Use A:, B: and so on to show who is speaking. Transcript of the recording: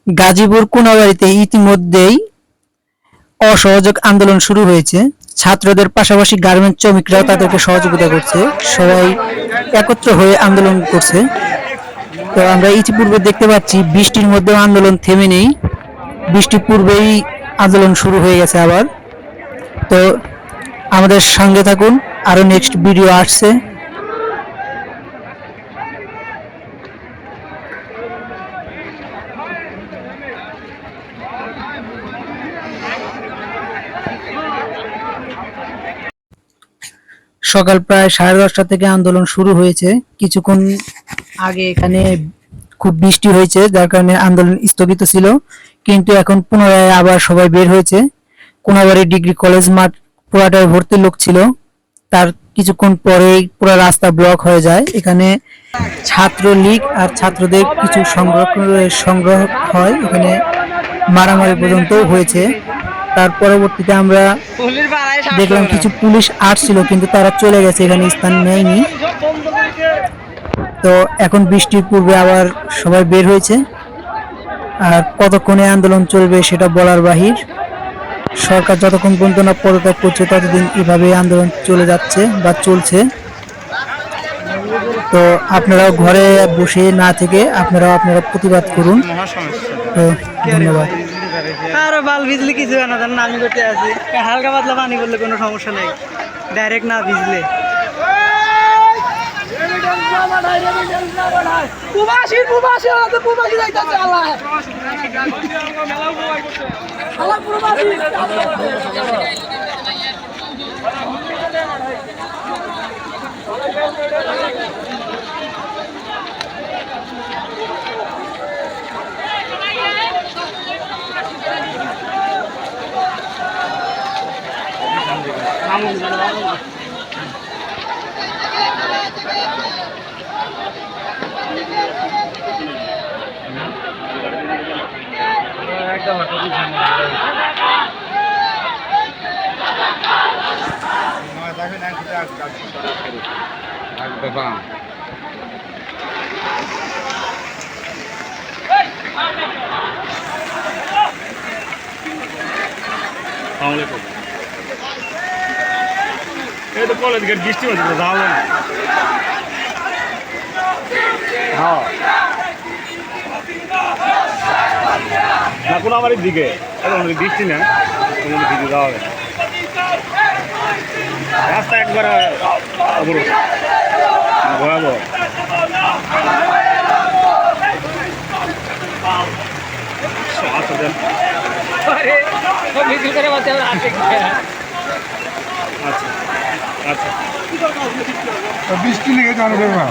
A: গাজীপুর কোনাবাড়ীতে ইতিমধ্যেই অসহযোগ আন্দোলন শুরু হয়েছে। ছাত্রদের পাশাপাশি গার্মেন্টস শ্রমিকরাও তাদেরকে সহযোগিতা করছে। সবাই একত্র হয়ে আন্দোলন করছে। তো আমরা ইতিপূর্বে দেখতে পাচ্ছি বৃষ্টির মধ্যেও আন্দোলন থেমে নেই। বৃষ্টির পূর্বেই আন্দোলন শুরু হয়ে গেছে আবার। তো আমাদের সঙ্গে থাকুন, আরো নেক্সট ভিডিও আসছে। সকাল প্রায় 10:30 থেকে আন্দোলন শুরু হয়েছে। কিছুক্ষণ আগে এখানে খুব বৃষ্টি হয়েছে, যার কারণে আন্দোলন স্থগিত ছিল, কিন্তু এখন পুনরায় আবার সবাই বের হয়েছে। কোনাবাড়ী ডিগ্রি কলেজ মাঠ পুরাটাই ভর্তি লোক ছিল। তার কিছুক্ষণ পরেই পুরো রাস্তা ব্লক হয়ে যায়। এখানে ছাত্রলীগ আর ছাত্রদের কিছু সংগ্রহ হয়, এখানে মারামারি পর্যন্ত হয়েছে। তার পরবর্তীতে আমরা দেখলাম কিছু পুলিশ আসছিল, কিন্তু তারা চলে গেছে, এখানে স্থান নেয়নি। তো এখন বৃষ্টির পূর্বে আবার সবাই বের হয়েছে। আর কতক্ষণে আন্দোলন চলবে সেটা বলার বাহির। সরকার যতক্ষণ পর্যন্ত না পদত্যাগ করছে ততদিন এভাবে আন্দোলন চলে যাচ্ছে বা চলছে। তো আপনারাও ঘরে বসে না থেকে আপনারা প্রতিবাদ করুন। তো ধন্যবাদ।
B: আরো বাল ভিজলে কিছু না, জানেন আমি করতে আছি, হালকা পাতলা পানি পড়লে কোনো সমস্যা নেই, ডাইরেক্ট না ভিজলে।
C: এই তো কলেজ গেট বৃষ্টি হচ্ছে, যাওয়া না। হ্যাঁ না, কোনাবাড়ির দিকে বৃষ্টি না, দিকে যাওয়া হবে। রাস্তা একবার অবরোধ, ভয়াবহ। আচ্ছা আচ্ছা,
D: বৃষ্টি লেগে জানবে না।